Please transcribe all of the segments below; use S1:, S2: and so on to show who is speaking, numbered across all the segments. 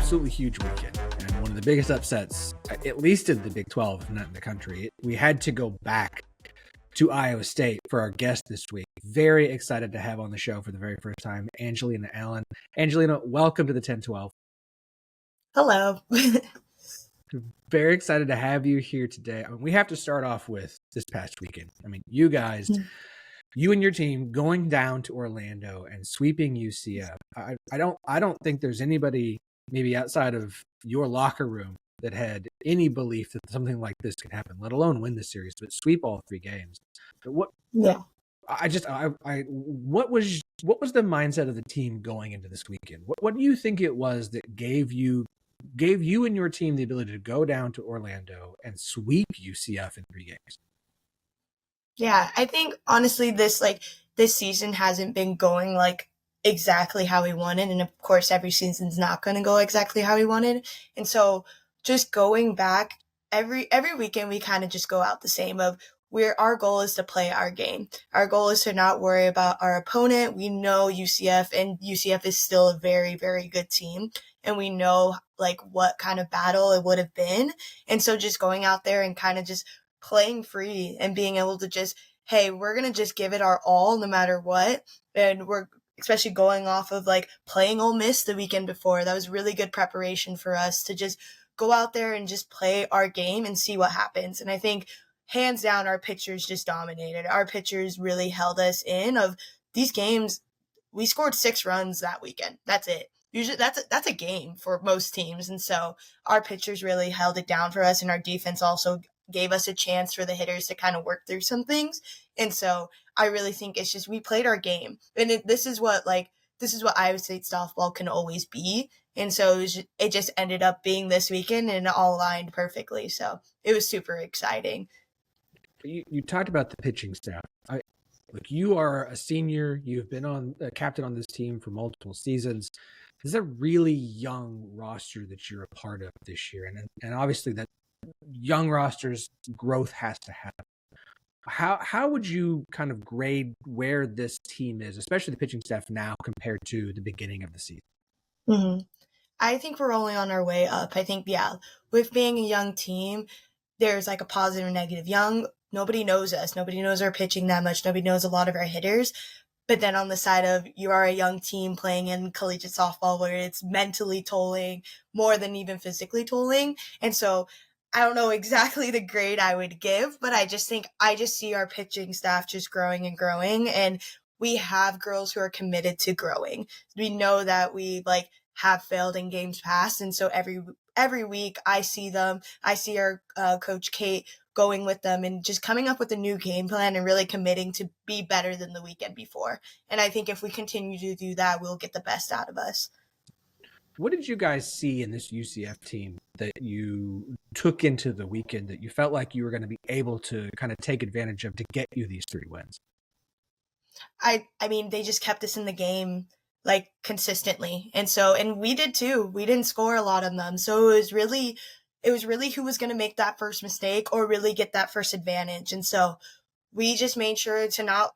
S1: absolutely huge weekend and one of the biggest upsets, at least in the Big 12, if not in the country. We had to go back to Iowa State for our guest this week. Very excited to have on the show for the very first time, Angelina Allen. Angelina, welcome to the 1012.
S2: Hello.
S1: Very excited to have you here today. We have to start off with this past weekend. You guys, you and your team going down to Orlando and sweeping UCF. I don't think there's anybody maybe outside of your locker room that had any belief that something like this could happen, let alone win the series, but sweep all three games. But what was the mindset of the team going into this weekend? What do you think it was that gave you and your team the ability to go down to Orlando and sweep UCF in 3 games?
S2: Yeah, I think honestly this season hasn't been going exactly how we wanted, and of course every season's not going to go exactly how we wanted. And so just going back every weekend we kind of just go out the same of our goal is to play our game. Our goal is to not worry about our opponent. We know UCF, and UCF is still a very, very good team, and we know what kind of battle it would have been. And so just going out there and kind of just playing free and being able to just, hey, we're going to just give it our all no matter what. And we're especially going off of playing Ole Miss the weekend before. That was really good preparation for us to just go out there and just play our game and see what happens. And I think hands down, our pitchers just dominated. Our pitchers really held us in. Of these games, we scored 6 runs that weekend. That's it. Usually that's a game for most teams. And so our pitchers really held it down for us, and our defense also gave us a chance for the hitters to kind of work through some things. And so I really think it's just we played our game. And this is what Iowa State softball can always be. And so it just ended up being this weekend, and it all aligned perfectly. So it was super exciting.
S1: You talked about the pitching staff. You are a senior. You've been on captain on this team for multiple seasons. This is a really young roster that you're a part of this year, and obviously that young rosters growth has to happen. How would you kind of grade where this team is, especially the pitching staff now compared to the beginning of the season?
S2: Mm-hmm. I think we're only on our way up. I think, with being a young team, there's a positive and negative. Young, nobody knows us. Nobody knows our pitching that much. Nobody knows a lot of our hitters. But then on the side of you are a young team playing in collegiate softball where it's mentally tolling more than even physically tolling. And so I don't know exactly the grade I would give, but I just see our pitching staff just growing and growing. And we have girls who are committed to growing. We know that we have failed in games past. And so every week I see our coach Kate going with them and just coming up with a new game plan and really committing to be better than the weekend before. And I think if we continue to do that, we'll get the best out of us.
S1: What did you guys see in this UCF team that you took into the weekend that you felt like you were going to be able to kind of take advantage of to get you these 3 wins?
S2: I mean, they just kept us in the game consistently. And we did too. We didn't score a lot on them. So it was really who was going to make that first mistake or really get that first advantage. And so we just made sure to not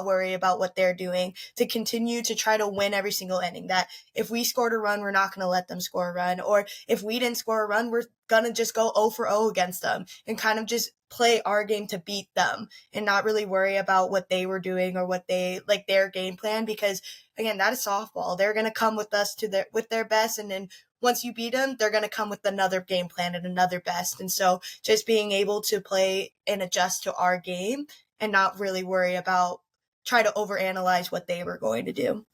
S2: worry about what they're doing, to continue to try to win every single inning. That if we scored a run, we're not going to let them score a run. Or if we didn't score a run, we're going to just go 0 for 0 against them and kind of just play our game to beat them and not really worry about what they were doing or what they their game plan. Because again, that is softball. They're going to come with us with their best. And then once you beat them, they're going to come with another game plan and another best. And so just being able to play and adjust to our game and not really try to overanalyze what they were going to do.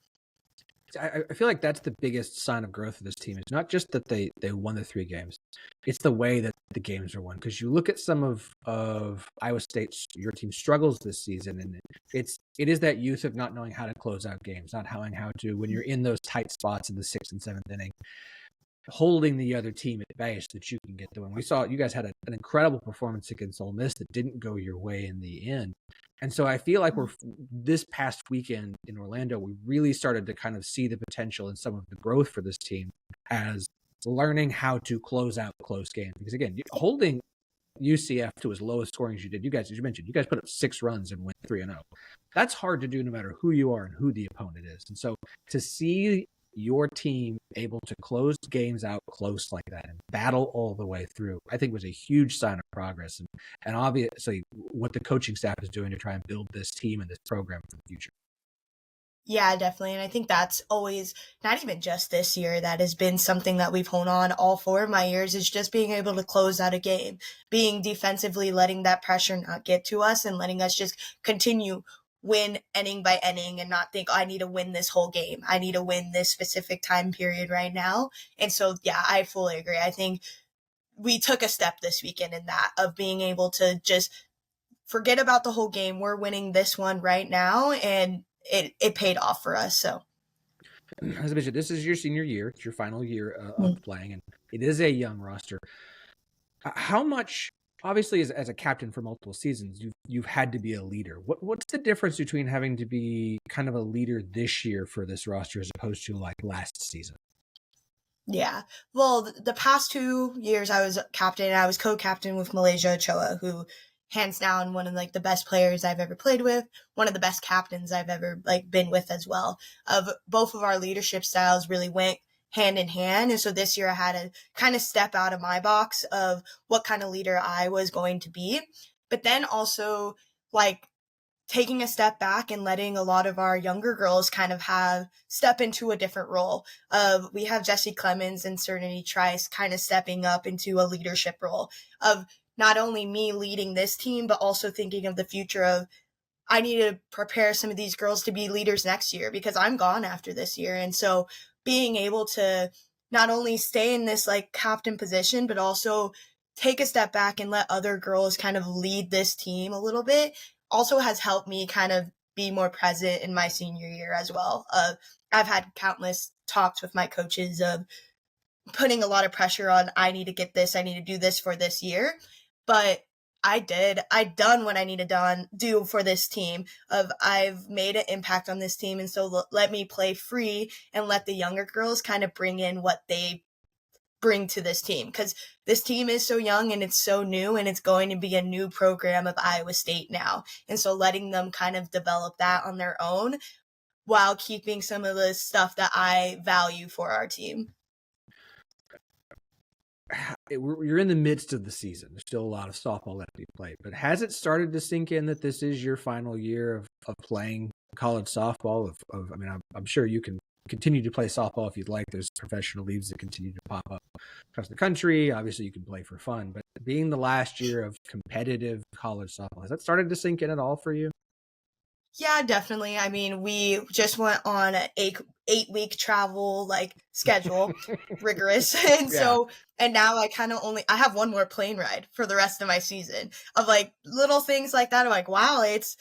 S1: I feel like that's the biggest sign of growth of this team. It's not just that they won the 3 games. It's the way that the games are won. Because you look at some of Iowa State's, your team struggles this season, and it is that youth of not knowing how to close out games, not knowing how to, when you're in those tight spots in the 6th and 7th inning, holding the other team at bay so that you can get the win. We saw you guys had an incredible performance against Ole Miss that didn't go your way in the end. And so I feel like this past weekend in Orlando, we really started to kind of see the potential in some of the growth for this team as learning how to close out close games. Because again, holding UCF to as low a scoring as you did, as you mentioned, you guys put up 6 runs and went 3-0. That's hard to do no matter who you are and who the opponent is. And so to see your team able to close games out close like that and battle all the way through, I think was a huge sign of progress. And obviously what the coaching staff is doing to try and build this team and this program for the future.
S2: Yeah, definitely. And I think that's always, not even just this year, that has been something that we've honed on all 4 of my years, is just being able to close out a game, being defensively, letting that pressure not get to us and letting us just continue win inning by inning and not think, oh, I need to win this whole game. I need to win this specific time period right now. And so, yeah, I fully agree. I think we took a step this weekend in that, of being able to just forget about the whole game. We're winning this one right now, and it paid off for us. So,
S1: as I mentioned, this is your senior year. It's your final year of playing, and it is a young roster. How much, obviously, as a captain for multiple seasons, you've had to be a leader. What's the difference between having to be kind of a leader this year for this roster as opposed to like last season?
S2: Yeah. Well, the past 2 years I was captain. I was co-captain with Malaysia Ochoa, who hands down one of like the best players I've ever played with, one of the best captains I've ever like been with as well. Of both of our leadership styles really went hand in hand. And so this year I had to kind of step out of my box of what kind of leader I was going to be. But then also like taking a step back and letting a lot of our younger girls kind of have step into a different role. We have Jessie Clemens and Serenity Trice kind of stepping up into a leadership role of not only me leading this team, but also thinking of the future of, I need to prepare some of these girls to be leaders next year because I'm gone after this year. And so being able to not only stay in this like captain position, but also take a step back and let other girls kind of lead this team a little bit also has helped me kind of be more present in my senior year as well. I've had countless talks with my coaches of putting a lot of pressure on, I need to get this, I need to do this for this year. But I done what I need to do for this team. I've made an impact on this team. And so let me play free and let the younger girls kind of bring in what they bring to this team, because this team is so young and it's so new, and it's going to be a new program of Iowa State now. And so letting them kind of develop that on their own while keeping some of the stuff that I value for our team.
S1: You're in the midst of the season. There's still a lot of softball left to be played, but has it started to sink in that this is your final year of playing college softball? I mean, I'm sure you can continue to play softball if you'd like. There's professional leagues that continue to pop up across the country. Obviously, you can play for fun, but being the last year of competitive college softball, has that started to sink in at all for you?
S2: Yeah, definitely. I mean, we just went on an 8-week travel like schedule, rigorous. And
S1: Yeah.
S2: so, and now I have one more plane ride for the rest of my season of like little things like that. I'm like, wow, it's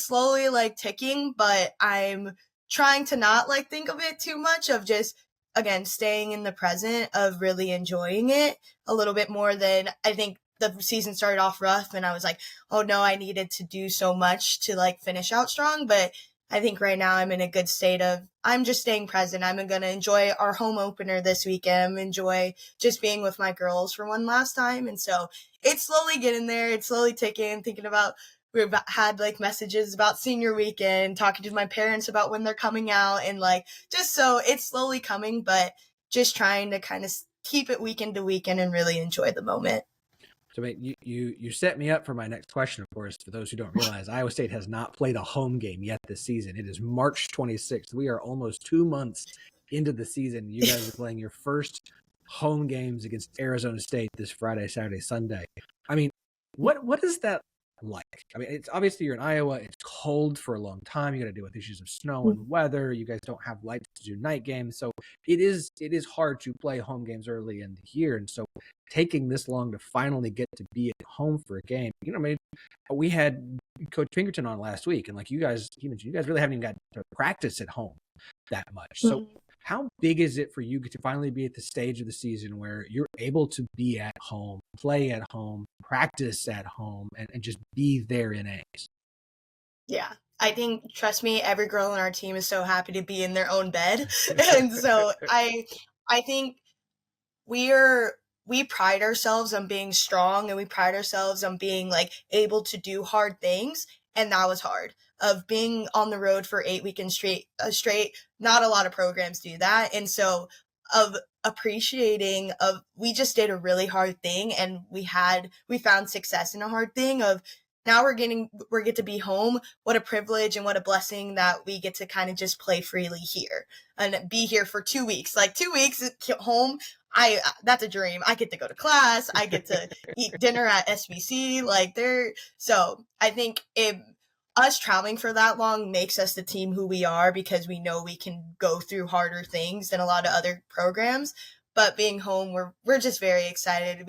S2: slowly like ticking, but I'm trying to not like think of it too much, of just, again, staying in the present, of really enjoying it a little bit more than I think the season started off rough and I was like, oh no, I needed to do so much to like finish out strong. But I think right now I'm in a good state of, I'm just staying present. I'm going to enjoy our home opener this weekend, enjoy just being with my girls for one last time. And so it's slowly getting there. It's slowly ticking, thinking about, we've had like messages about senior weekend, talking to my parents about when they're coming out, and like, just so it's slowly coming, but just trying to kind of keep it weekend to weekend and really enjoy the moment.
S1: So, mate, you set me up for my next question, of course. For those who don't realize, Iowa State has not played a home game yet this season. It is March 26th. We are almost 2 months into the season. You guys are playing your first home games against Arizona State this Friday, Saturday, Sunday. I mean, what is that like? I mean, it's obviously you're in Iowa. It's cold for a long time. You got to deal with issues of snow and weather. You guys don't have lights to do night games, so it is hard to play home games early in the year. And so taking this long to finally get to be at home for a game, I mean, we had Coach Pinkerton on last week, and like you guys, he mentioned, you guys really haven't even got to practice at home that much. So how big is it for you to finally be at the stage of the season where you're able to be at home, play at home, practice at home, and just be there in A's?
S2: Yeah. I think, trust me, every girl on our team is so happy to be in their own bed. And so I think we pride ourselves on being strong, and we pride ourselves on being like able to do hard things. And that was hard. of being on the road for 8 weekends straight. Not a lot of programs do that. And so of appreciating of we just did a really hard thing and we found success in a hard thing of now we get to be home. What a privilege and what a blessing that we get to kind of just play freely here and be here for 2 weeks. Like 2 weeks at home, that's a dream. I get to go to class. I get to eat dinner at SBC. So I think us traveling for that long makes us the team who we are because we know we can go through harder things than a lot of other programs. But being home, we're just very excited.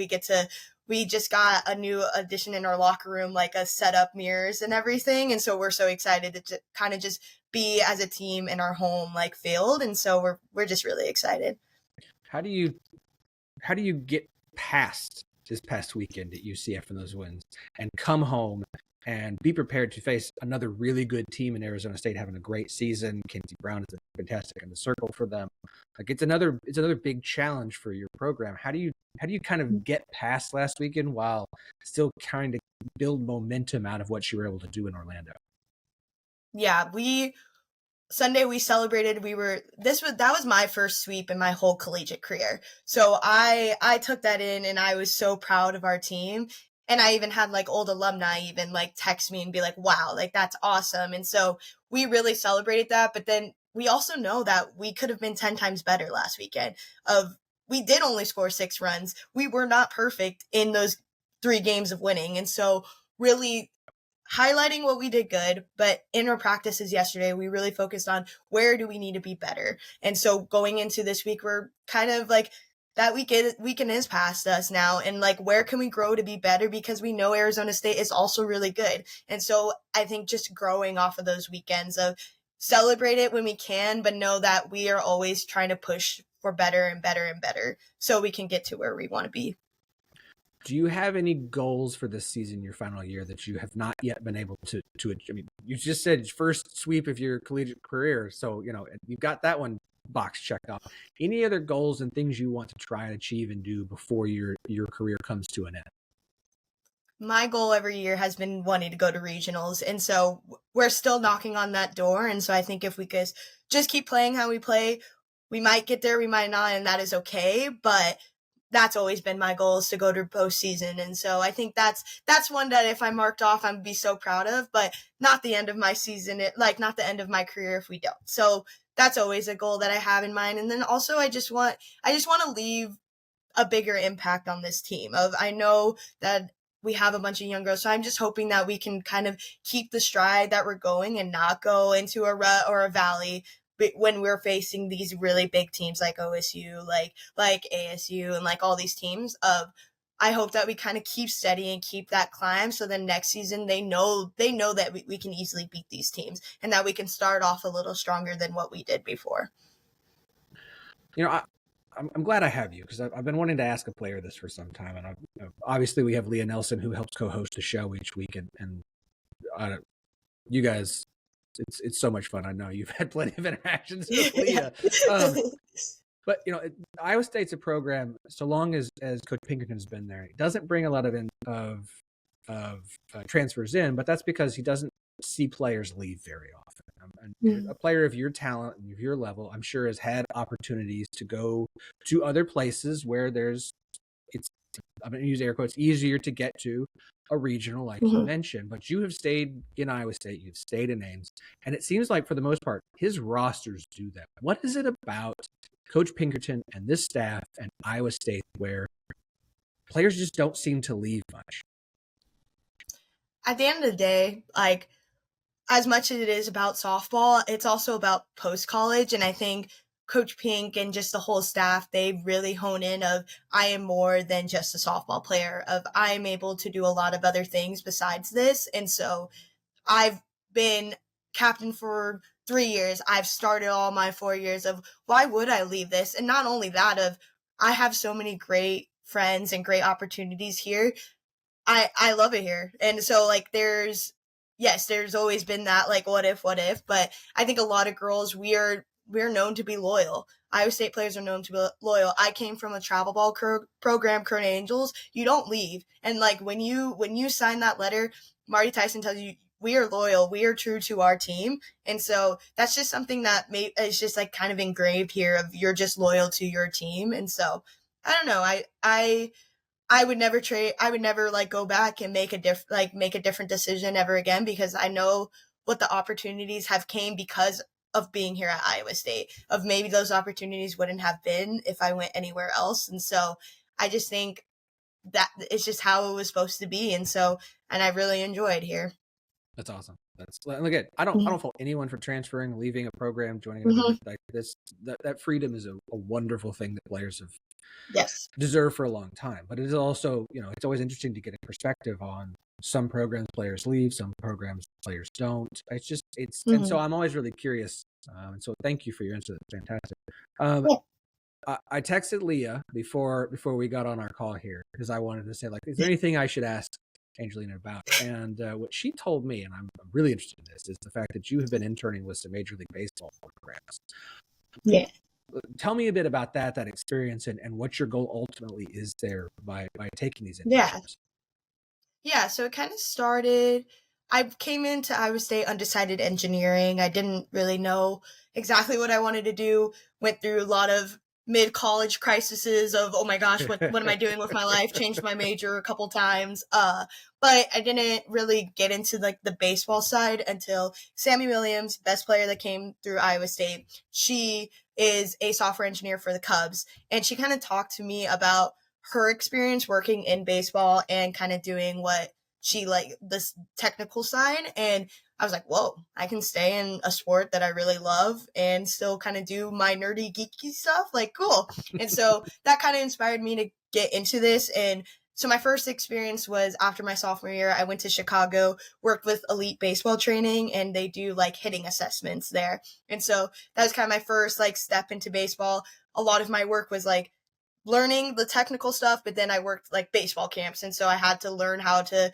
S2: We just got a new addition in our locker room, like a set up mirrors and everything. And so we're so excited to kind of just be as a team in our home like field. And so we're just really excited.
S1: How do you get past this past weekend at UCF and those wins and come home and be prepared to face another really good team in Arizona State having a great season? Kenzie Brown is fantastic in the circle for them. Like it's another big challenge for your program. How do you kind of get past last weekend while still kind of build momentum out of what you were able to do in Orlando?
S2: Yeah, Sunday we celebrated. That was my first sweep in my whole collegiate career. So I took that in and I was so proud of our team. And I even had like old alumni even like text me and be like, wow, like that's awesome. And so we really celebrated that. But then we also know that we could have been 10 times better last weekend. We did only score 6 runs. We were not perfect in those 3 games of winning. And so really highlighting what we did good, but in our practices yesterday, we really focused on where do we need to be better. And so going into this week, we're kind of like that weekend is past us now. And like, where can we grow to be better? Because we know Arizona State is also really good. And so I think just growing off of those weekends of celebrate it when we can, but know that we are always trying to push for better and better and better so we can get to where we want to be.
S1: Do you have any goals for this season, your final year, that you have not yet been able to I mean, you just said first sweep of your collegiate career. So, you've got that one box checked off. Any other goals and things you want to try and achieve and do before your career comes to an end?
S2: My goal every year has been wanting to go to regionals. And so we're still knocking on that door. And so I think if we could just keep playing how we play, we might get there, we might not, and that is okay. But that's always been my goal, is to go to postseason. And so I think that's one that if I marked off, I'd be so proud of, but not the end of my season, not the end of my career if we don't. So that's always a goal that I have in mind. And then also I just want to leave a bigger impact on this team. I know that we have a bunch of young girls, so I'm just hoping that we can kind of keep the stride that we're going and not go into a rut or a valley when we're facing these really big teams like OSU, like ASU, and like all these teams. I hope that we kind of keep steady and keep that climb, so then next season they know that we can easily beat these teams and that we can start off a little stronger than what we did before.
S1: I'm glad I have you, because I've been wanting to ask a player this for some time, and obviously we have Leah Nelson, who helps co-host the show each week, and you guys, it's so much fun. I know you've had plenty of interactions with Leah. But Iowa State's a program, so long as Coach Pinkerton's been there, it doesn't bring a lot of transfers in, but that's because he doesn't see players leave very often. And a player of your talent and of your level, I'm sure, has had opportunities to go to other places where I'm going to use air quotes, easier to get to a regional, like you mentioned. But you have stayed in Iowa State, you've stayed in Ames, and it seems like for the most part, his rosters do that. What is it about Coach Pinkerton and this staff and Iowa State where players just don't seem to leave much?
S2: At the end of the day, like, as much as it is about softball, it's also about post-college. And I think Coach Pink and just the whole staff, they really hone in of, I am more than just a softball player, of I am able to do a lot of other things besides this. And so I've been captain for 3 years. I've started all my 4 years of, why would I leave this? And not only that, of I have so many great friends and great opportunities here. I love it here. And so like there's always been that like what if, but I think a lot of girls, we're known to be loyal. Iowa State players are known to be loyal. I came from a travel ball program, Current Angels. You don't leave. And like when you sign that letter, Marty Tyson tells you we are loyal, we are true to our team. And so that's just something that is just like kind of engraved here of you're just loyal to your team. And so I don't know, I would never trade. I would never like go back and make a different decision ever again, because I know what the opportunities have came because of being here at Iowa State. Of maybe those opportunities wouldn't have been if I went anywhere else. And so I just think that it's just how it was supposed to be. And so, and I really enjoyed here.
S1: That's awesome. That's look at. I don't fault anyone for transferring, leaving a program, joining another. Like this, that freedom is a wonderful thing that players have deserved for a long time. But it is also, it's always interesting to get a perspective on some programs players leave, some programs players don't. It's just and so I'm always really curious. And so thank you for your answer. That's fantastic. I texted Leah before we got on our call here because I wanted to say, like, is there anything I should ask Angelina about? And what she told me, and I'm really interested in this, is the fact that you have been interning with some Major League Baseball programs.
S2: Yeah.
S1: Tell me a bit about that experience and what your goal ultimately is there by taking these
S2: internships. Yeah, so it kind of started, I came into Iowa State undecided engineering. I didn't really know exactly what I wanted to do. Went through a lot of mid-college crises of, oh my gosh, what am I doing with my life? Changed my major a couple times. But I didn't really get into like the baseball side until Sammy Williams, best player that came through Iowa State. She is a software engineer for the Cubs. And she kind of talked to me about her experience working in baseball and kind of doing what she like this technical side. And I was like, whoa, I can stay in a sport that I really love and still kind of do my nerdy geeky stuff. Like, cool. And so that kind of inspired me to get into this. And so my first experience was after my sophomore year. I went to Chicago, worked with Elite Baseball Training, and they do like hitting assessments there. And so that was kind of my first like step into baseball. A lot of my work was like learning the technical stuff, but then I worked like baseball camps. And so I had to learn how to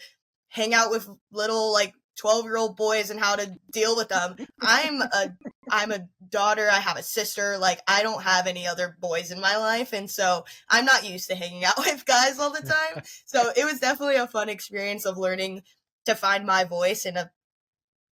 S2: hang out with little like 12-year-old boys and how to deal with them. I'm a daughter. I have a sister. Like, I don't have any other boys in my life. And so I'm not used to hanging out with guys all the time. So it was definitely a fun experience of learning to find my voice in a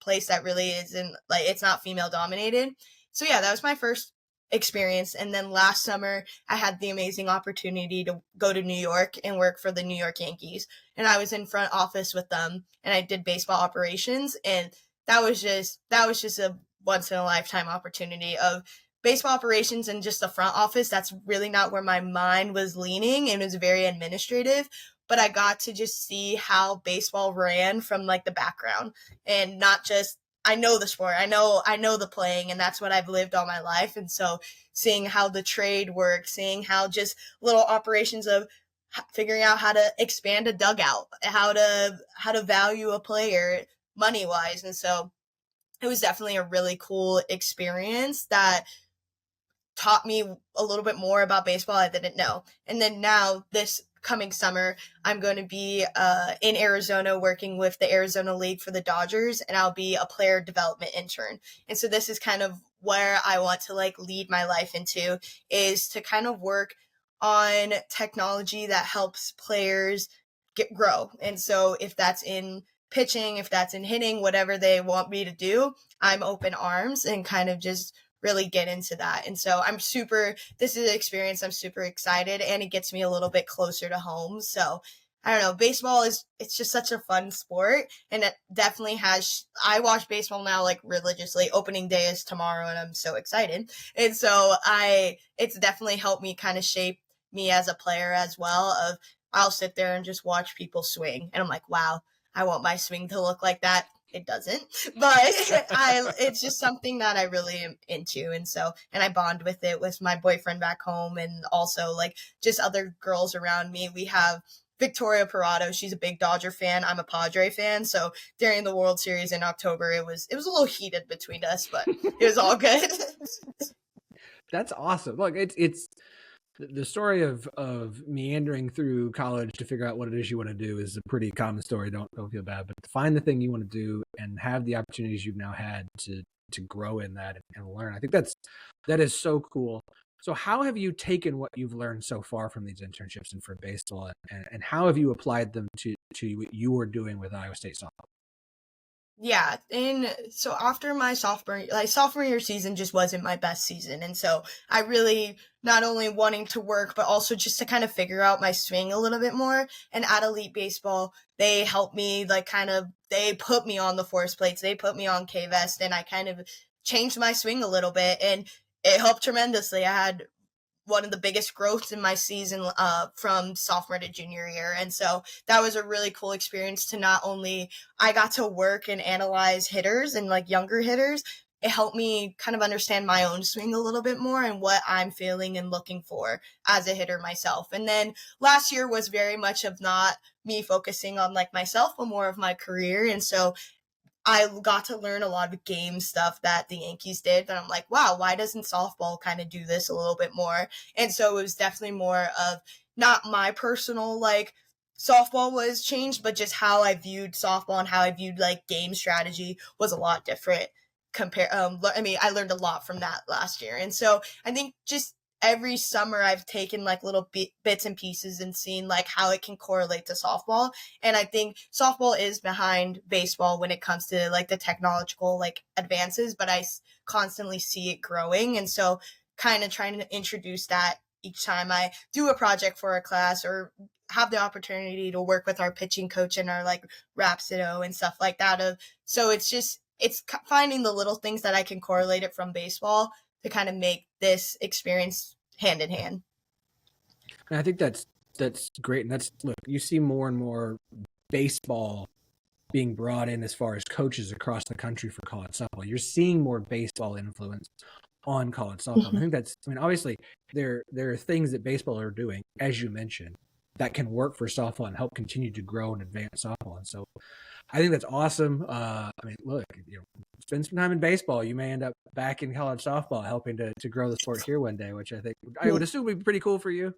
S2: place that really isn't like, it's not female dominated. So yeah, that was my first experience. And then last summer, I had the amazing opportunity to go to New York and work for the New York Yankees. And I was in front office with them and I did baseball operations. And that was just a once in a lifetime opportunity of baseball operations and just the front office. That's really not where my mind was leaning. It was very administrative, but I got to just see how baseball ran from like the background and not just, I know the sport. I know the playing, and that's what I've lived all my life. And so seeing how the trade works, seeing how just little operations of figuring out how to expand a dugout, how to value a player money wise. And so it was definitely a really cool experience that taught me a little bit more about baseball I didn't know. And then now this coming summer, I'm going to be in Arizona working with the Arizona League for the Dodgers, and I'll be a player development intern. And so this is kind of where I want to like lead my life into, is to kind of work on technology that helps players grow. And so if that's in pitching, if that's in hitting, whatever they want me to do, I'm open arms and kind of just really get into that. And so this is an experience I'm super excited, and it gets me a little bit closer to home. So I don't know, baseball it's just such a fun sport, and it definitely I watch baseball now like religiously. Opening day is tomorrow and I'm so excited. And so it's definitely helped me kind of shape me as a player as well. Of I'll sit there and just watch people swing and I'm like, wow, I want my swing to look like that. It doesn't, but it's just something that I really am into. And so, and I bond with it with my boyfriend back home, and also like just other girls around me. We have Victoria Parado. She's a big Dodger fan. I'm a Padre fan. So during the World Series in October, it was a little heated between us, but it was all good.
S1: That's awesome. Look, it's the story of meandering through college to figure out what it is you want to do is a pretty common story. Don't feel bad, but to find the thing you want to do and have the opportunities you've now had to grow in that and learn. I think that is so cool. So how have you taken what you've learned so far from these internships and for baseball, and how have you applied them to what you were doing with Iowa State softball?
S2: Yeah, and so after my sophomore year season just wasn't my best season, and so I really not only wanting to work but also just to kind of figure out my swing a little bit more. And at Elite Baseball, they helped me they put me on the force plates, they put me on K vest, and I kind of changed my swing a little bit, and it helped tremendously. I had one of the biggest growths in my season from sophomore to junior year. And so that was a really cool experience to not only I got to work and analyze hitters and like younger hitters, it helped me kind of understand my own swing a little bit more and what I'm feeling and looking for as a hitter myself. And then last year was very much of not me focusing on like myself, but more of my career. And so I got to learn a lot of game stuff that the Yankees did. But I'm like, wow, why doesn't softball kind of do this a little bit more? And so it was definitely more of not my personal like softball was changed, but just how I viewed softball and how I viewed like game strategy was a lot different. I learned a lot from that last year. And so I think just every summer I've taken like little bits and pieces and seen like how it can correlate to softball. And I think softball is behind baseball when it comes to like the technological like advances, but I constantly see it growing. And so kind of trying to introduce that each time I do a project for a class or have the opportunity to work with our pitching coach and our like Rhapsody and stuff like that. So it's finding the little things that I can correlate it from baseball to kind of make this experience hand in hand.
S1: And I think that's great. And look, you see more and more baseball being brought in as far as coaches across the country for college softball. You're seeing more baseball influence on college softball. I think obviously there are things that baseball are doing, as you mentioned, that can work for softball and help continue to grow and advance softball. And so I think that's awesome. Look, spend some time in baseball, you may end up back in college softball, helping to grow the sport here one day, which I would assume would be pretty cool for you.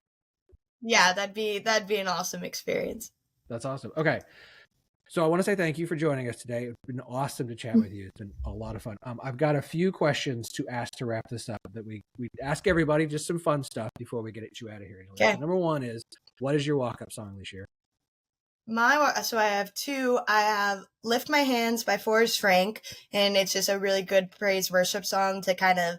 S2: Yeah, that'd be an awesome experience.
S1: That's awesome. Okay. So I want to say thank you for joining us today. It's been awesome to chat with you. It's been a lot of fun. I've got a few questions to ask to wrap this up that we ask everybody, just some fun stuff before we get you out of here.
S2: Okay.
S1: Number one is, what is your walk-up song this year?
S2: So I have two. I have "Lift My Hands" by Forrest Frank, and it's just a really good praise worship song to kind of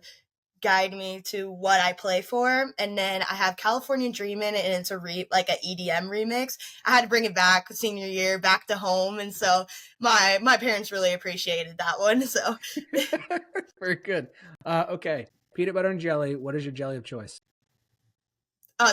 S2: guide me to what I play for. And then I have "California Dreamin'," and it's like an EDM remix. I had to bring it back senior year, back to home, and so my parents really appreciated that one. So
S1: very good. Okay, peanut butter and jelly. What is your jelly of choice?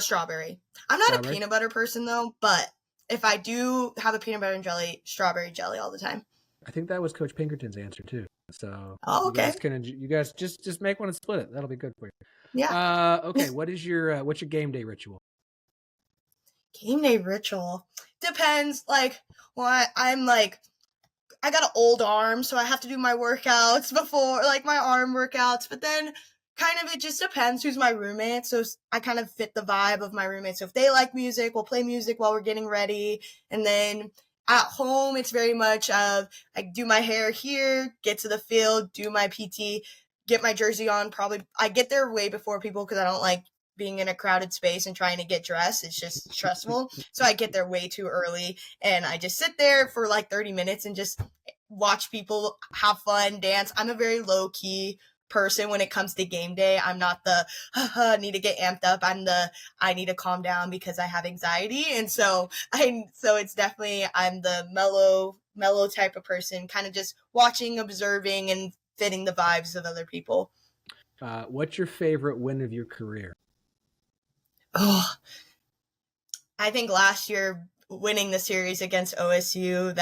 S2: Strawberry. I'm not a peanut butter person though, but if I do have a peanut butter and jelly, strawberry jelly all the time.
S1: I think that was Coach Pinkerton's answer too. So
S2: okay.
S1: You guys just make one and split it. That'll be good for you.
S2: Yeah.
S1: Okay. What's your game day ritual?
S2: Game day ritual depends. Like, I'm like, I got an old arm, so I have to do my workouts before, like my arm workouts. But then kind of it just depends who's my roommate. So I kind of fit the vibe of my roommate. So if they like music, we'll play music while we're getting ready. And then at home, it's very much of I do my hair here, get to the field, do my PT, get my jersey on. Probably I get there way before people because I don't like being in a crowded space and trying to get dressed. It's just stressful. So I get there way too early and I just sit there for like 30 minutes and just watch people have fun, dance. I'm a very low key person when it comes to game day. I'm not the need to get amped up. I need to calm down because I have anxiety. And so it's definitely I'm the mellow type of person, kind of just watching, observing, and fitting the vibes of other people.
S1: What's your favorite win of your career?
S2: Oh, I think last year winning the series against OSU,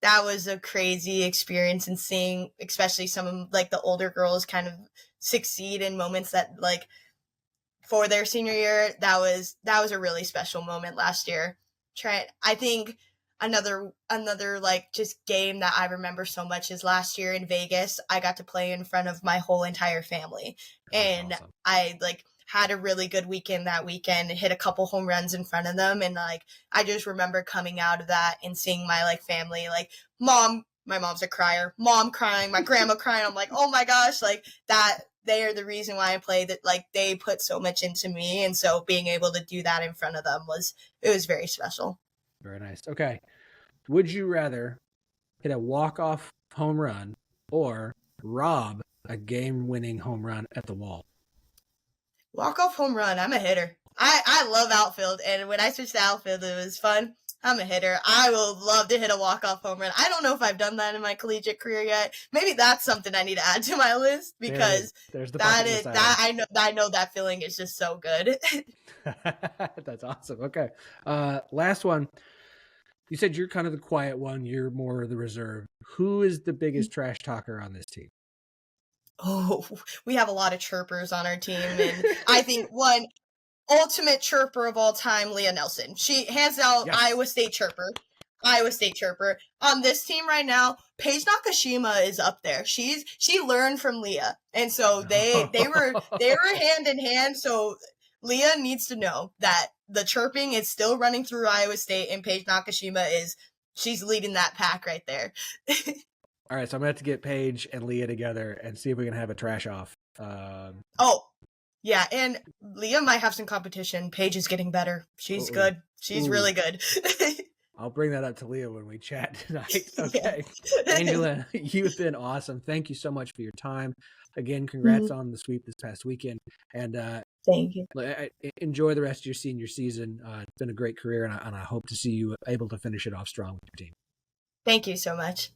S2: that was a crazy experience, and seeing especially some of like the older girls kind of succeed in moments that like for their senior year, that was a really special moment last year. I think another like just game that I remember so much is last year in Vegas. I got to play in front of my whole entire family. And awesome. I like had a really good weekend that weekend, hit a couple home runs in front of them. And like, I just remember coming out of that and seeing my like family, like my mom's a crier, mom crying, my grandma crying. I'm like, oh my gosh, like that, they are the reason why I play, that like they put so much into me. And so being able to do that in front of them was very special.
S1: Very nice. Okay. Would you rather hit a walk-off home run or rob a game-winning home run at the wall?
S2: Walk-off home run. I'm a hitter. I love outfield, and when I switched to outfield, it was fun. I'm a hitter. I would love to hit a walk-off home run. I don't know if I've done that in my collegiate career yet. Maybe that's something I need to add to my list because
S1: there's the
S2: that
S1: bucket
S2: is
S1: list
S2: I know that feeling is just so good.
S1: That's awesome. Okay. Last one. You said you're kind of the quiet one. You're more the reserve. Who is the biggest trash talker on this team?
S2: Oh, we have a lot of chirpers on our team, and I think one ultimate chirper of all time, Leah Nelson. She hands out
S1: Yes.
S2: Iowa State chirper. Iowa State chirper. On this team right now, Paige Nakashima is up there. She learned from Leah. And so they were hand in hand. So Leah needs to know that the chirping is still running through Iowa State, and Paige Nakashima she's leading that pack right there.
S1: All right, so I'm gonna have to get Paige and Leah together and see if we can have a trash off.
S2: Oh, yeah, and Leah might have some competition. Paige is getting better. She's good. She's really good.
S1: I'll bring that up to Leah when we chat tonight. Okay. Yeah. Angela, you've been awesome. Thank you so much for your time. Again, congrats on the sweep this past weekend. And
S2: thank you.
S1: Enjoy the rest of your senior season. It's been a great career, and I hope to see you able to finish it off strong with your team.
S2: Thank you so much.